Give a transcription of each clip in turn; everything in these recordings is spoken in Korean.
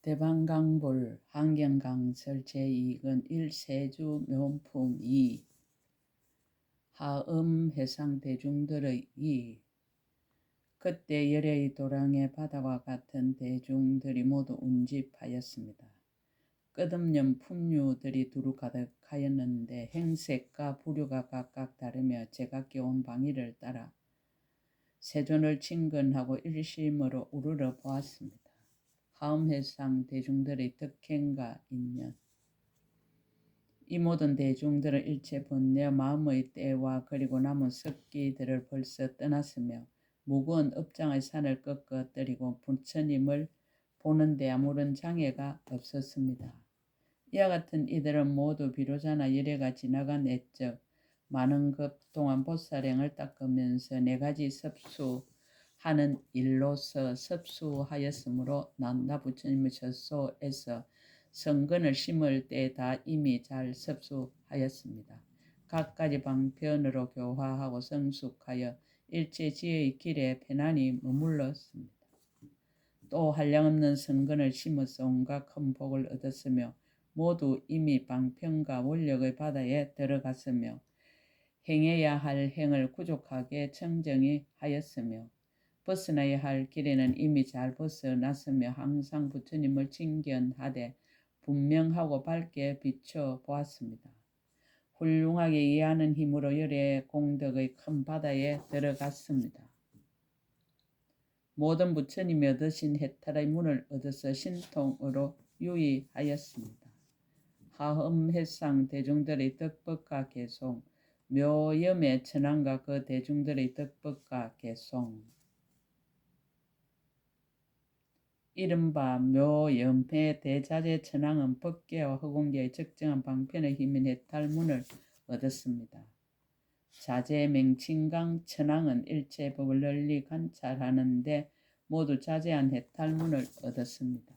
대방강불 환경강설 제2권 1세주 묘품 2 하음해상대중들의 2 그때 열의 도량의 바다와 같은 대중들이 모두 운집하였습니다. 끝없는 풍류들이 두루 가득하였는데 행색과 부류가 각각 다르며 제각기 온 방위를 따라 세존을 친근하고 일심으로 우러러 보았습니다. 하음해상 대중들의 덕행과 인연. 이 모든 대중들은 일체 번뇌 마음의 때와 그리고 남은 습기들을 벌써 떠났으며 무거운 업장의 산을 꺾어뜨리고 부처님을 보는 데 아무런 장애가 없었습니다. 이와 같은 이들은 모두 비로자나 열애가 지나간 애적 많은 것 동안 보살행을 닦으면서 네 가지 섭수하는 일로서 섭수하였으므로 난다 부처님의 젖소에서 성근을 심을 때 다 이미 잘 섭수하였습니다. 각가지 방편으로 교화하고 성숙하여 일체지의 길에 편안히 머물렀습니다. 또 한량없는 성근을 심어서 온갖 큰 복을 얻었으며 모두 이미 방편과 원력의 바다에 들어갔으며 행해야 할 행을 부족하게 청정히 하였으며 벗어나야 할 길에는 이미 잘 벗어났으며 항상 부처님을 친견하되 분명하고 밝게 비춰보았습니다. 훌륭하게 이해하는 힘으로 열의 공덕의 큰 바다에 들어갔습니다. 모든 부처님이 얻으신 해탈의 문을 얻어서 신통으로 유의하였습니다. 하음해상 대중들의 덕법과 개송, 묘염의 천황과 그 대중들의 덕법과 개송. 이른바 묘염의 대자재 천황은 법계와 허공계의 적정한 방편의 힘인 해탈문을 얻었습니다. 자재 맹칭강 천황은 일체 법을 널리 관찰하는데 모두 자제한 해탈문을 얻었습니다.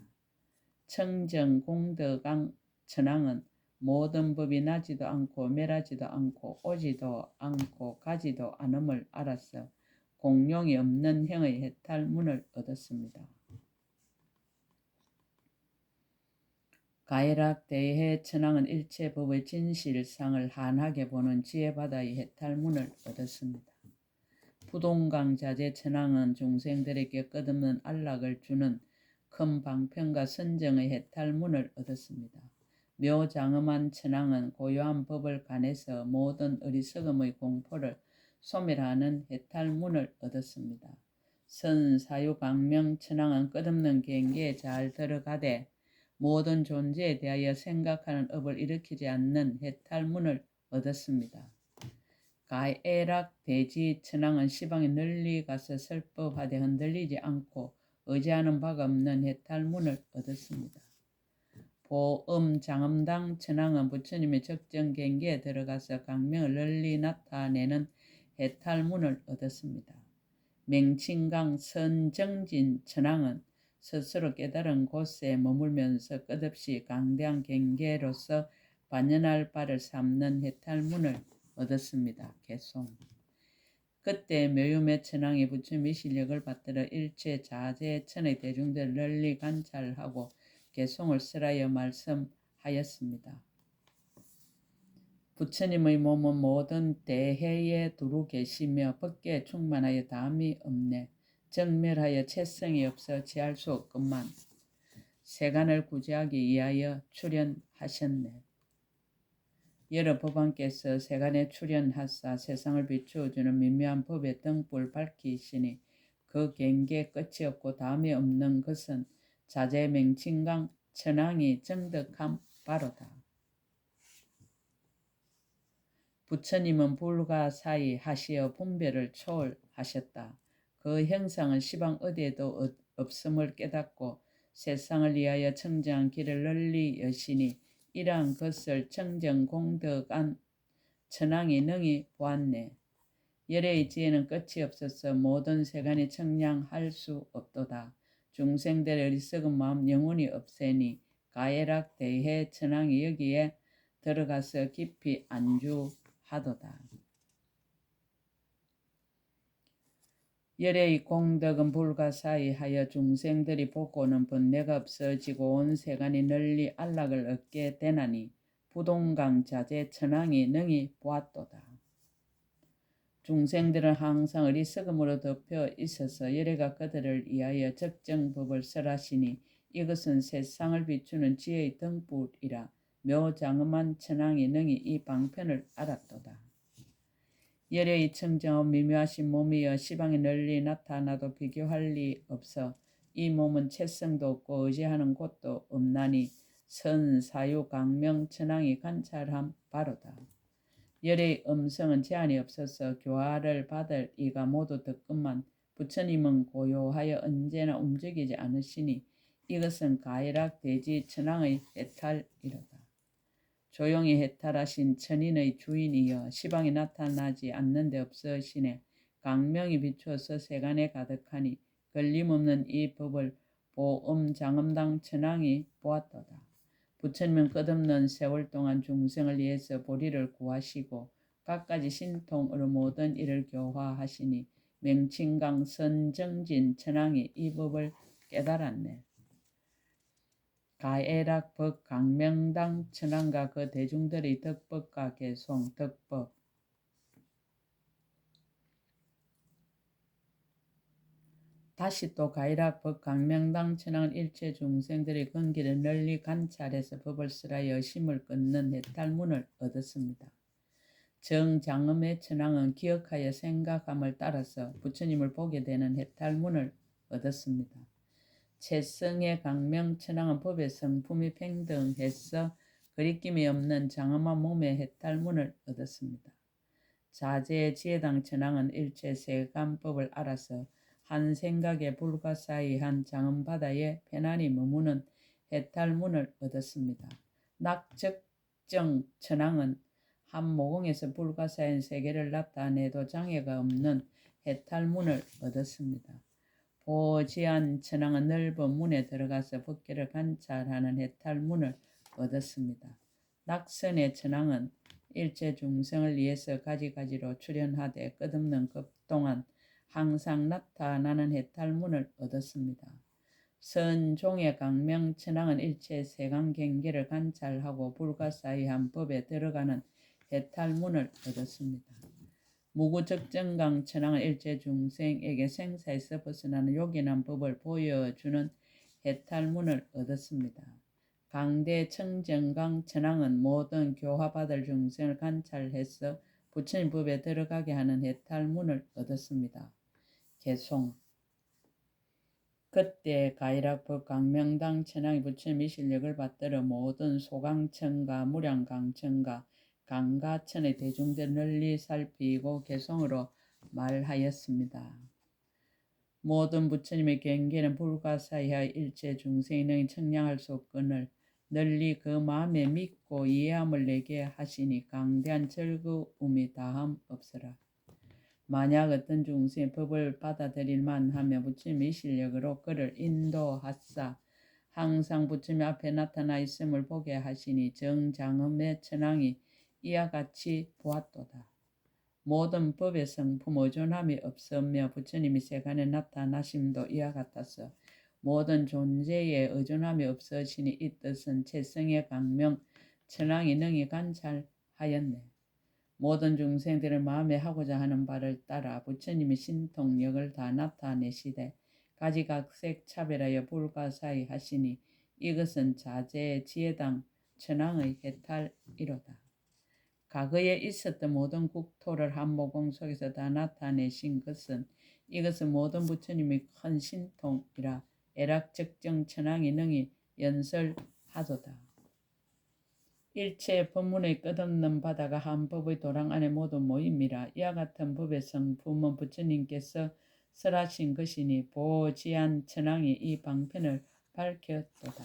청정공덕강 천황은 모든 법이 나지도 않고 멸하지도 않고 오지도 않고 가지도 않음을 알아서 공용이 없는 행의 해탈문을 얻었습니다. 가해락대해 천황은 일체 법의 진실상을 환하게 보는 지혜바다의 해탈문을 얻었습니다. 부동강 자재 천황은 중생들에게 끝없는 안락을 주는 큰 방편과 선정의 해탈문을 얻었습니다. 묘장엄한 천황은 고요한 법을 관해서 모든 어리석음의 공포를 소멸하는 해탈문을 얻었습니다. 선사유광명 천황은 끝없는 경계에 잘 들어가되 모든 존재에 대하여 생각하는 업을 일으키지 않는 해탈문을 얻었습니다. 가해락 대지 천황은 시방에 널리 가서 설법하되 흔들리지 않고 의지하는 바가 없는 해탈문을 얻었습니다. 보음장엄당 천황은 부처님의 적정 경계에 들어가서 강명을 널리 나타내는 해탈문을 얻었습니다. 맹칭강 선정진 천황은 스스로 깨달은 곳에 머물면서 끝없이 강대한 경계로서 반연할 바를 삼는 해탈문을 얻었습니다. 개송. 그때 묘염의 천황이 부처님의 실력을 받들어 일체 자재천의 대중들을 널리 관찰하고 개송을 설하여 말씀하였습니다. 부처님의 몸은 모든 대해에 두루 계시며 법계에 충만하여 다함이 없네. 정멸하여 채성이 없어 지할 수 없건만 세간을 구제하기 위하여 출현하셨네. 여러 법왕께서 세간에 출현하사 세상을 비추어주는 미묘한 법의 등불 밝히시니 그 경계에 끝이 없고 다음이 없는 것은 자재맹칭강 천황이 정덕한 바로다. 부처님은 불가사의 하시어 분별을 초월하셨다. 그 형상은 시방 어디에도 없음을 깨닫고 세상을 위하여 청정한 길을 널리 여시니 이러한 것을 청정공덕한 천황이 능히 보았네. 열의 지혜는 끝이 없어서 모든 세간이 청량할 수 없도다. 중생들의 어리석은 마음 영원히 없애니 가해락 대해 천황이 여기에 들어가서 깊이 안주하도다. 열의 공덕은 불가사의 하여 중생들이 보고는 번뇌가 없어지고 온 세간이 널리 안락을 얻게 되나니 부동강 자재 천황이 능히 보았도다. 중생들은 항상 어리석음으로 덮여 있어서 열애가 그들을 위하여 적정법을 설하시니 이것은 세상을 비추는 지혜의 등불이라 묘장엄한 천황이 능히 이 방편을 알았도다. 열애의 청정한 미묘하신 몸이여 시방에 널리 나타나도 비교할 리 없어 이 몸은 채성도 없고 의지하는 곳도 없나니 선사유 강명 천황이 관찰함 바로다. 열의 음성은 제한이 없어서 교화를 받을 이가 모두 듣건만 부처님은 고요하여 언제나 움직이지 않으시니 이것은 가이락 대지 천황의 해탈이로다. 조용히 해탈하신 천인의 주인이여 시방에 나타나지 않는 데 없으시네 강명이 비추어서 세간에 가득하니 걸림없는 이 법을 보음장엄당 천황이 보았도다. 부처님은 끝없는 세월 동안 중생을 위해서 보리를 구하시고 갖가지 신통으로 모든 일을 교화하시니 명칭강 선정진 천황이 이 법을 깨달았네. 가애락 법 강명당 천황과 그 대중들의 덕법과 개송 덕법 다시 또 가이락 법 강명당 천황은 일체 중생들의 근기를 널리 관찰해서 법을 쓰라 여심을 끊는 해탈문을 얻었습니다. 정장엄의 천황은 기억하여 생각함을 따라서 부처님을 보게 되는 해탈문을 얻었습니다. 채성의 강명 천황은 법의 성품이 평등해서 거리낌이 없는 장엄한 몸의 해탈문을 얻었습니다. 자제의 지혜당 천황은 일체 세간법을 알아서 한 생각에 불가사의한 장엄바다에 편안히 머무는 해탈문을 얻었습니다. 낙적정 천황은 한 모공에서 불가사의한 세계를 나타내도 장애가 없는 해탈문을 얻었습니다. 보지한 천황은 넓은 문에 들어가서 법계를 관찰하는 해탈문을 얻었습니다. 낙선의 천황은 일체 중생을 위해서 가지가지로 출현하되 끝없는 급 동안 항상 나타나는 해탈문을 얻었습니다. 선종의 강명 천황은 일체 세간 경계를 관찰하고 불가사의한 법에 들어가는 해탈문을 얻었습니다. 무구적정강 천황은 일체 중생에게 생사에서 벗어나는 요긴한 법을 보여주는 해탈문을 얻었습니다. 강대 청정강 천황은 모든 교화받을 중생을 관찰해서 부처님 법에 들어가게 하는 해탈문을 얻었습니다. 개송 그때 가이락법 강명당 천황이 부처님의 실력을 받들어 모든 소강천과 무량강천과 강가천의 대중들을 널리 살피고 개송으로 말하였습니다. 모든 부처님의 경계는 불가사의하여 일체 중생이 능히 청량할 수 없거늘 널리 그 마음에 믿고 이해함을 내게 하시니 강대한 즐거움이 다함 없으라. 만약 어떤 중생이 법을 받아들일만 하며 부처님의 실력으로 그를 인도하사 항상 부처님 앞에 나타나 있음을 보게 하시니 정장엄의 천황이 이와 같이 보았도다. 모든 법의 성품 의존함이 없으며 부처님이 세간에 나타나심도 이와 같아서 모든 존재에 의존함이 없으시니 이 뜻은 채성의 강명 천황이 능히 관찰하였네. 모든 중생들의 마음에 하고자 하는 바를 따라 부처님이 신통력을 다 나타내시되 가지각색 차별하여 불가사의 하시니 이것은 자제의 지혜당 천황의 해탈이로다. 과거에 있었던 모든 국토를 한 모공 속에서 다 나타내신 것은 이것은 모든 부처님의 큰 신통이라 애락적정 천황이 능히 연설하도다. 일체 법문의 끝없는 바다가 한 법의 도랑 안에 모두 모임이라. 이와 같은 법의 성품은 부처님께서 설하신 것이니 보지한 천황이 이 방편을 밝혔도다.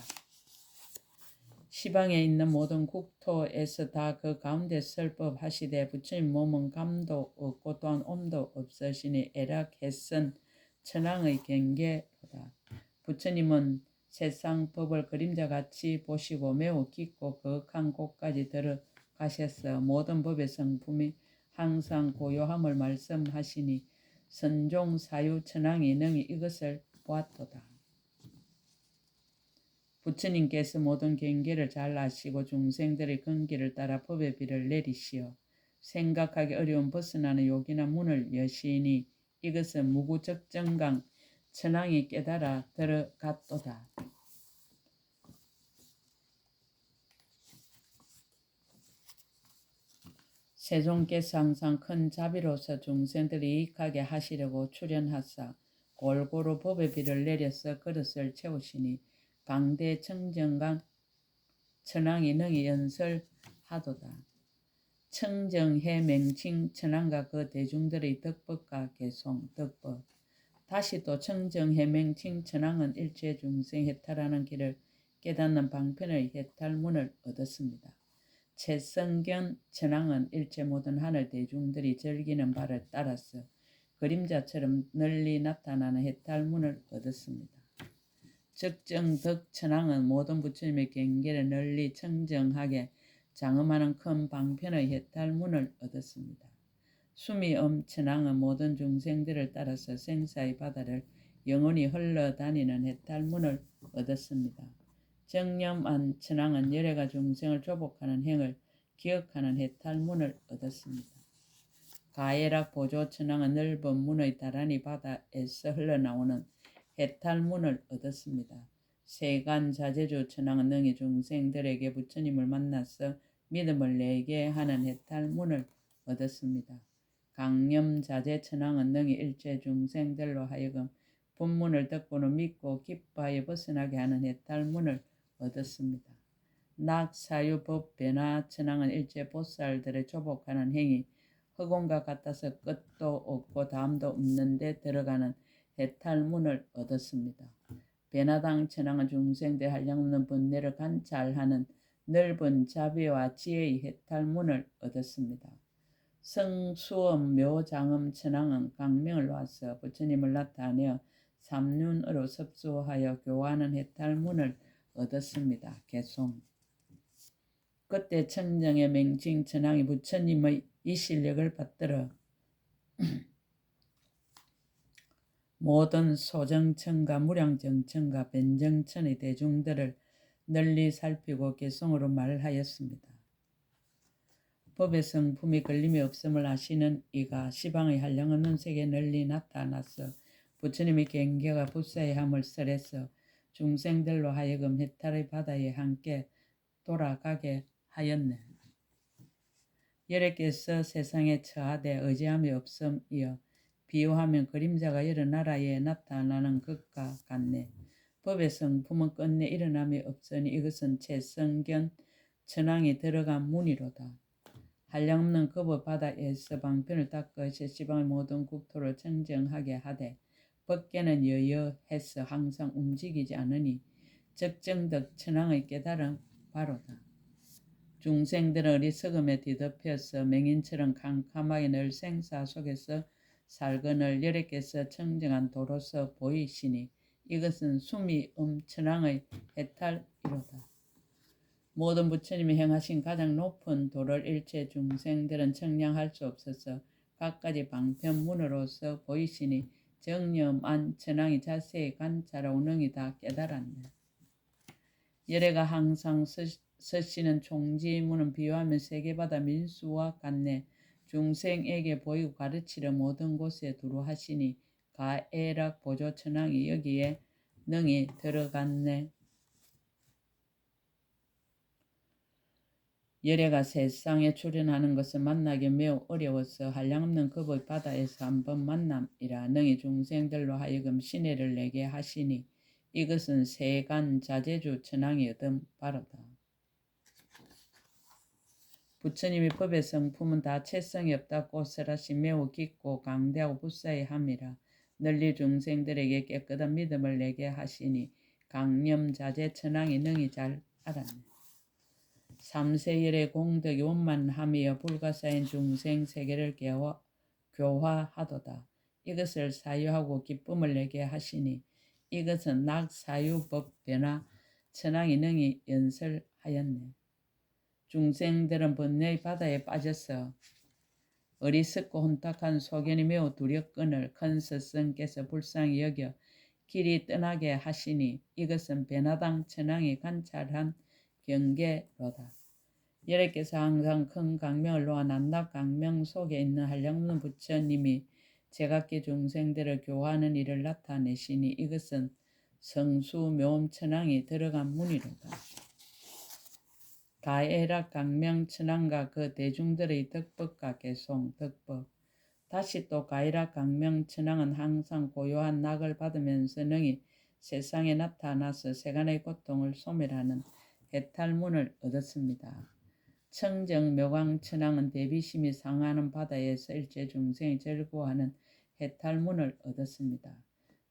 시방에 있는 모든 국토에서 다 그 가운데 설법 하시되 부처님 몸은 감도 없고 또한 옴도 없으시니 애락해선 천황의 경계로다. 부처님은 세상 법을 그림자같이 보시고 매우 깊고 거룩한 곳까지 들어가셔서 모든 법의 성품이 항상 고요함을 말씀하시니 선종 사유 천왕이 능히 이것을 보았도다. 부처님께서 모든 경계를 잘 아시고 중생들의 근기를 따라 법의 비를 내리시어 생각하기 어려운 벗어나는 욕이나 문을 여시니 이것은 무구적정강 천왕이 깨달아 들어갔도다. 세종께서 항상 큰 자비로서 중생들이 이익하게 하시려고 출현하사 골고루 법의 비를 내려서 그릇을 채우시니 강대 청정강 천왕이 능히 연설하도다. 청정해 맹칭 천왕과 그 대중들의 덕법과 개송 덕법. 다시 또 청정해 맹칭 천왕은 일체 중생 해탈하는 길을 깨닫는 방편의 해탈문을 얻었습니다. 최성견 천왕은 일체 모든 하늘 대중들이 즐기는 바를 따라서 그림자처럼 널리 나타나는 해탈문을 얻었습니다. 적정덕 천왕은 모든 부처님의 경계를 널리 청정하게 장엄하는 큰 방편의 해탈문을 얻었습니다. 수미엄 천왕은 모든 중생들을 따라서 생사의 바다를 영원히 흘러다니는 해탈문을 얻었습니다. 정념안 천왕은 열애가 중생을 조복하는 행을 기억하는 해탈문을 얻었습니다. 가해락 보조 천왕은 넓은 문의 다란이 바다에서 흘러나오는 해탈문을 얻었습니다. 세간 자제주 천왕은 능히 중생들에게 부처님을 만나서 믿음을 내게 하는 해탈문을 얻었습니다. 강념 자제 천왕은 능히 일체 중생들로 하여금 본문을 듣고는 믿고 기뻐하여 벗어나게 하는 해탈문을 얻었습니다. 낙사유법 변화 천왕은 일체 보살들의 조복하는 행위 허공과 같아서 끝도 없고 다음도 없는 데 들어가는 해탈문을 얻었습니다. 베나당 천왕은 중생들 한량없는 번뇌를 관찰하는 넓은 자비와 지혜의 해탈문을 얻었습니다. 성수엄 묘장엄 천왕은 강명을 놓아서 부처님을 나타내어 삼륜으로 섭수하여 교화하는 해탈문을 얻었습니다. 개송. 그때 청정의 맹칭 천왕이 부처님의 이 실력을 받들어 모든 소정천과 무량정천과 변정천의 대중들을 널리 살피고 개성으로 말하였습니다. 법의 성품이 걸림이 없음을 아시는 이가 시방의 한량없는 세계에 널리 나타나서 부처님의 경계가 불사의함을 설해서 중생들로 하여금 해탈의 바다에 함께 돌아가게 하였네. 여래께서 세상에 처하되 의지함이 없음이여 비유하면 그림자가 여러 나라에 나타나는 것과 같네. 법의 성품은 끝내 일어남이 없으니 이것은 최성견 천왕이 들어간 문이로다. 한량없는 겁의 바다에서 방편을 닦아 제시방의 모든 국토를 청정하게 하되 법계는 여여해서 항상 움직이지 않으니 적정덕 천왕의 깨달음 바로다. 중생들은 어리석음에 뒤덮여서 맹인처럼 캄캄하게 늘 생사 속에서 살거늘 여래께서 청정한 도로서 보이시니 이것은 수미음 천왕의 해탈이로다. 모든 부처님이 행하신 가장 높은 도를 일체 중생들은 청량할 수 없어서 각가지 방편문으로서 보이시니 정념안 천왕이 자세히 관찰하고 능히 다 깨달았네. 열애가 항상 서시는 총지문은 비유하면 세계바다 민수와 같네. 중생에게 보이고 가르치려 모든 곳에 두루 하시니 가애락 보조 천왕이 여기에 능히 들어갔네. 열애가 세상에 출현하는 것을 만나기 매우 어려워서 한량없는 겁의 바다에서 한번 만남이라 능히 중생들로 하여금 신혜를 내게 하시니 이것은 세간 자제주 천왕이 얻은 바로다. 부처님의 법의 성품은 다 채성이 없다고 설하시 매우 깊고 강대하고 불사의 함이라 널리 중생들에게 깨끗한 믿음을 내게 하시니 강념 자제 천왕이 능히 잘 알았네. 삼세열의 공덕이 원만함이여 불가사인 중생 세계를 교화하도다. 이것을 사유하고 기쁨을 내게 하시니 이것은 낙사유법 변화 천왕이 능히 연설하였네. 중생들은 번뇌의 바다에 빠져서 어리석고 혼탁한 소견이 매우 두렵거늘 큰 스승께서 불쌍히 여겨 길이 떠나게 하시니 이것은 베나당 천왕이 관찰한 경계로다. 여러께서 항상 큰 강명을 놓아 남납 강명 속에 있는 한량없는 부처님이 제각기 중생들을 교화하는 일을 나타내시니 이것은 성수묘음 천왕이 들어간 문이로다. 가해락 강명 천왕과 그 대중들의 덕법과 개송 덕법. 다시 또 가해락 강명 천왕은 항상 고요한 낙을 받으면서 능히 세상에 나타나서 세간의 고통을 소멸하는 해탈문을 얻었습니다. 청정 묘광 천왕은 대비심이 상하는 바다에서 일체 중생이 즐거워하는 해탈문을 얻었습니다.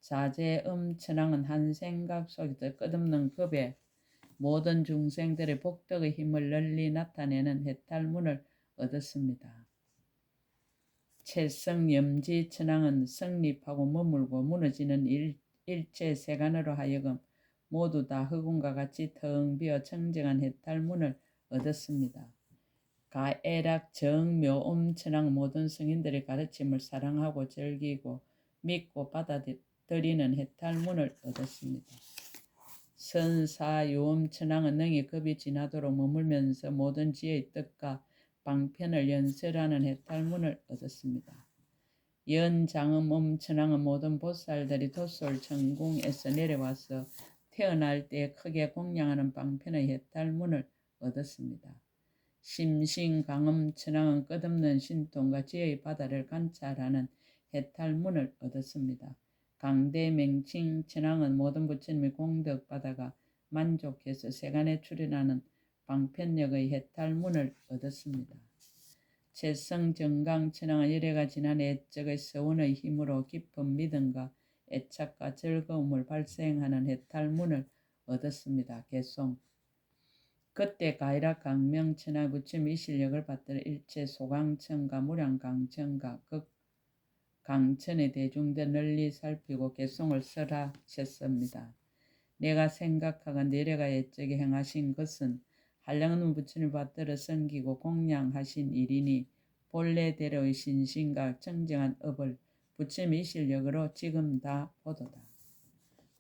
자제음 천왕은 한 생각 속에서 끝없는 급에 모든 중생들의 복덕의 힘을 널리 나타내는 해탈문을 얻었습니다. 채성염지 천왕은 성립하고 머물고 무너지는 일체 세간으로 하여금 모두 다 흑운과 같이 텅 비어 청정한 해탈문을 얻었습니다. 가애락 정묘음 천왕 모든 성인들의 가르침을 사랑하고 즐기고 믿고 받아들이는 해탈문을 얻었습니다. 선사요음 천왕은 능히 급이 지나도록 머물면서 모든 지혜의 뜻과 방편을 연설하는 해탈문을 얻었습니다. 연장음음 천왕은 모든 보살들이 도솔 천궁에서 내려와서 태어날 때 크게 공양하는 방편의 해탈문을 얻었습니다. 심신강음 천왕은 끝없는 신통과 지혜의 바다를 관찰하는 해탈문을 얻었습니다. 강대맹칭 천왕은 모든 부처님의 공덕받아가 만족해서 세간에 출현하는 방편력의 해탈문을 얻었습니다. 채성정강 천왕은 열애가 지난 애적의 서원의 힘으로 깊은 믿음과 애착과 즐거움을 발생하는 해탈문을 얻었습니다. 개송. 그때 가이락 강명 천왕 부처님의 실력을 받들어 일체 소강천과 무량강천과 극강천의 대중들 널리 살피고 개송을 설하셨습니다. 내가 생각하건 내려가 옛적에 행하신 것은 한량없는 부처님을 받들어 섬기고 공양하신 일이니 본래대로의 신신과 청정한 업을 부처님의 실력으로 지금 다 보도다.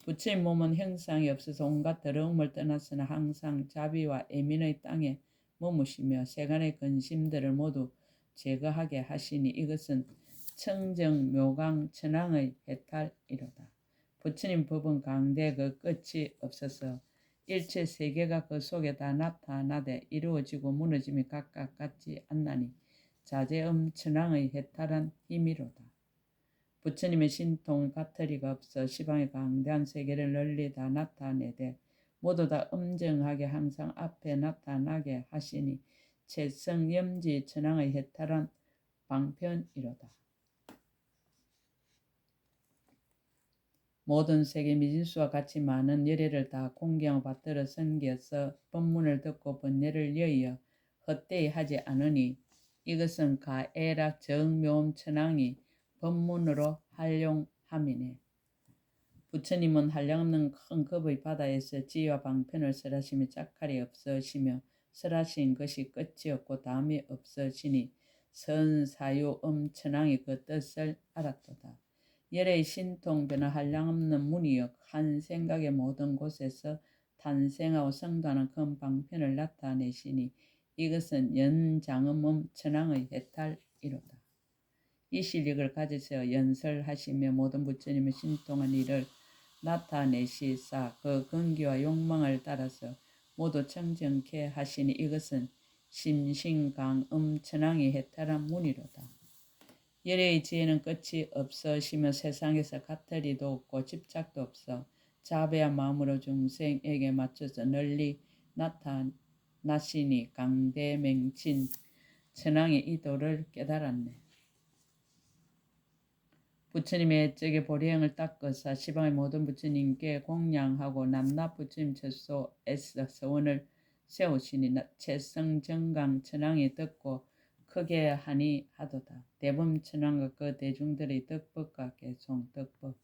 부처님 몸은 형상이 없어서 온갖 더러움을 떠났으나 항상 자비와 애민의 땅에 머무시며 세간의 근심들을 모두 제거하게 하시니 이것은 청정 묘강 천왕의 해탈이로다. 부처님 법은 강대 그 끝이 없어서 일체 세계가 그 속에 다 나타나되 이루어지고 무너짐이 각각 같지 않나니 자제음 천왕의 해탈한 힘이로다. 부처님의 신통 가터리가 없어 시방의 강대한 세계를 널리 다 나타내되 모두 다 엄정하게 항상 앞에 나타나게 하시니 채성염지 천왕의 해탈한 방편이로다. 모든 세계 미진수와 같이 많은 열애를 다 공경을 받들어 섬겨서 법문을 듣고 번뇌를 여의어 헛되이 하지 않으니 이것은 가애락 정묘음 천왕이 법문으로 활용함이네. 부처님은 한량없는 큰 급의 바다에서 지혜와 방편을 설하시며 짝칼이 없으시며 설하신 것이 끝이 없고 다음이 없으시니 선사유음 천왕이 그 뜻을 알았도다. 열의 신통변화 한량없는 문이여 한 생각의 모든 곳에서 탄생하고 성도하는 큰 방편을 나타내시니 이것은 연장음음 천왕의 해탈이로다. 이 실력을 가지셔 연설하시며 모든 부처님의 신통한 일을 나타내시사 그 근기와 욕망을 따라서 모두 청정케 하시니 이것은 심신강음 천왕이 해탈한 문이로다. 열애의 지혜는 끝이 없으시며 세상에서 가터리도 없고 집착도 없어 자비한 마음으로 중생에게 맞춰서 널리 나타나시니 강대맹진 천왕이 이 도를 깨달았네. 부처님의 애적의 보리행을 닦으사 시방의 모든 부처님께 공양하고 남납 부처님 처소에서 서원을 세우시니 채성정강 천왕이 듣고 크게 하니 하도다. 대범 천왕과 그 대중들의 덕법과 개송 덕법.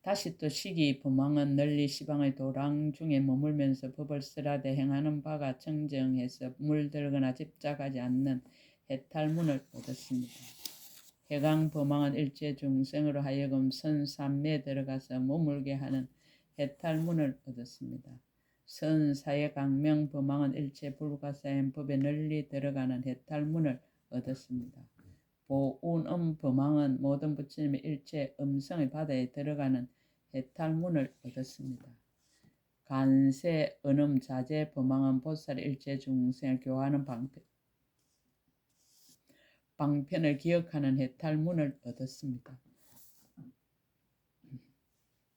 다시 또 시기 부망은 널리 시방의 도랑 중에 머물면서 법을 쓰라되 행하는 바가 청정해서 물들거나 집착하지 않는 해탈문을 얻었습니다. 해강 범왕은 일체 중생으로 하여금 선삼매에 들어가서 머물게 하는 해탈문을 얻었습니다. 선사의 강명 범왕은 일체 불가사의 법에 널리 들어가는 해탈문을 얻었습니다. 보운음 범왕은 모든 부처님의 일체 음성의 바다에 들어가는 해탈문을 얻었습니다. 간세 은음 자제 범왕은 보살의 일체 중생을 교화하는 방편을 기억하는 해탈문을 얻었습니다.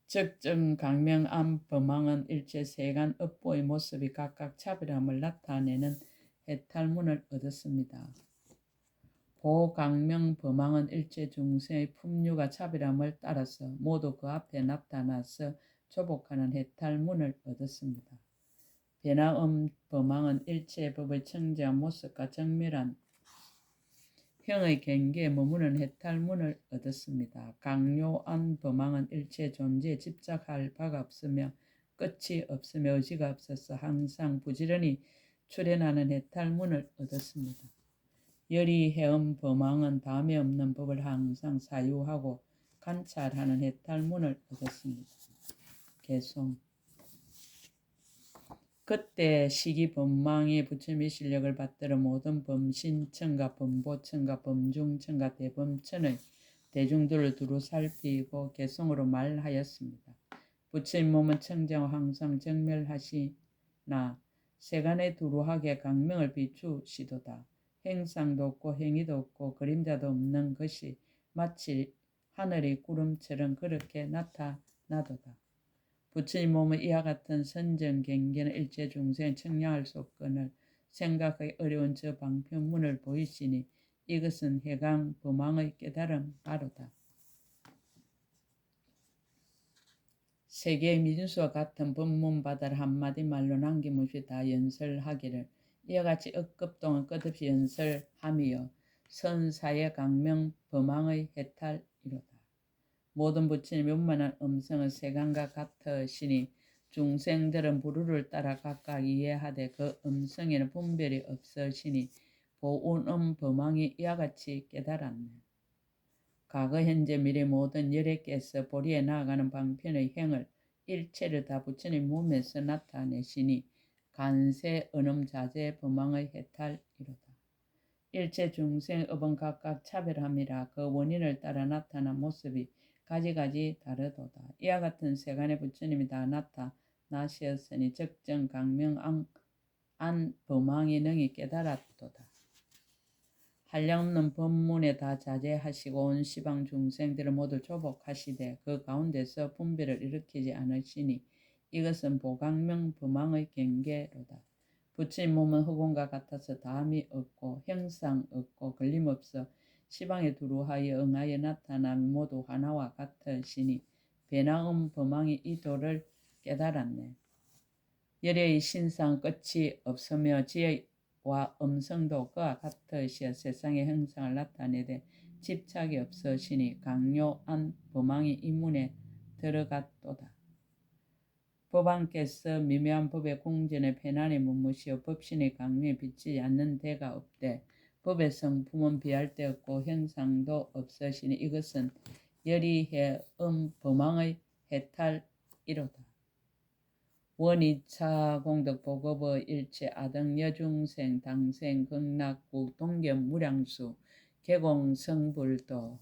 적정 강명암 범왕은 일체 세간 업보의 모습이 각각 차별함을 나타내는 해탈문을 얻었습니다. 보강명 범왕은 일체 중생의 품류가 차별함을 따라서 모두 그 앞에 나타나서 조복하는 해탈문을 얻었습니다. 변화음 범왕은 일체 법의 청정한 모습과 정밀한 형의 경계에 머무는 해탈문을 얻었습니다. 강요한 범왕은 일체 존재에 집착할 바가 없으며 끝이 없으며 의지가 없어서 항상 부지런히 출현하는 해탈문을 얻었습니다. 열이해음 범왕은 다음에 없는 법을 항상 사유하고 관찰하는 해탈문을 얻었습니다. 개송 그때 시기 범왕이 부처님의 실력을 받들어 모든 범신천과 범보천과 범중천과 대범천의 대중들을 두루 살피고 개성으로 말하였습니다. 부처님 몸은 청정하고 항상 정멸하시나 세간에 두루하게 강명을 비추시도다. 행상도 없고 행위도 없고 그림자도 없는 것이 마치 하늘의 구름처럼 그렇게 나타나도다. 부처님 몸은 이와 같은 선정 경계는 일체 중생의 청량할 수 없거늘 생각하기 어려운 저 방편문을 보이시니 이것은 해강 범왕의 깨달음 바로다. 세계의 미진수와 같은 법문 바다를 한마디 말로 남김없이 다 연설하기를 이와 같이 억급 동안 끝없이 연설함이여 선사의 강명 범왕의 해탈이로다. 모든 부처님의 원만한 음성은 세간과 같으시니 중생들은 부르를 따라 각각 이해하되 그 음성에는 분별이 없으시니 보운음 범왕이 이와 같이 깨달았네. 과거 현재 미래 모든 열애께서 보리에 나아가는 방편의 행을 일체를 다 부처님 몸에서 나타내시니 간세 은음 자제 범왕의 해탈이로다. 일체 중생의 업은 각각 차별함이라 그 원인을 따라 나타난 모습이 가지가지 다르도다. 이와 같은 세간의 부처님이 다 나타나셨으니 적정 강명 안 범왕이 능히 깨달았도다. 한량없는 법문에 다 자제하시고 온 시방 중생들을 모두 조복하시되 그 가운데서 분별을 일으키지 않으시니 이것은 보강명 범왕의 경계로다. 부처님 몸은 흑원과 같아서 다함이 없고 형상 없고 걸림없어 시방에 두루하여 응하여 나타남이 모두 하나와 같으시니 변화음 범왕이 이 도를 깨달았네. 열애의 신상 끝이 없으며 지혜와 음성도 그와 같으시어 세상의 형상을 나타내되 집착이 없으시니 강요한 범왕이 이 문에 들어갔도다. 법왕께서 미묘한 법의 궁전에 편안히 머무시어 법신의 강명에 비치지 않는 데가 없되 법의 성품은 비할 데 없고 형상도 없으시니 이것은 열이해 범왕의 해탈이로다. 원이차 공덕 보급의 일체 아등 여중생 당생 극락국 동견 무량수 개공 성불도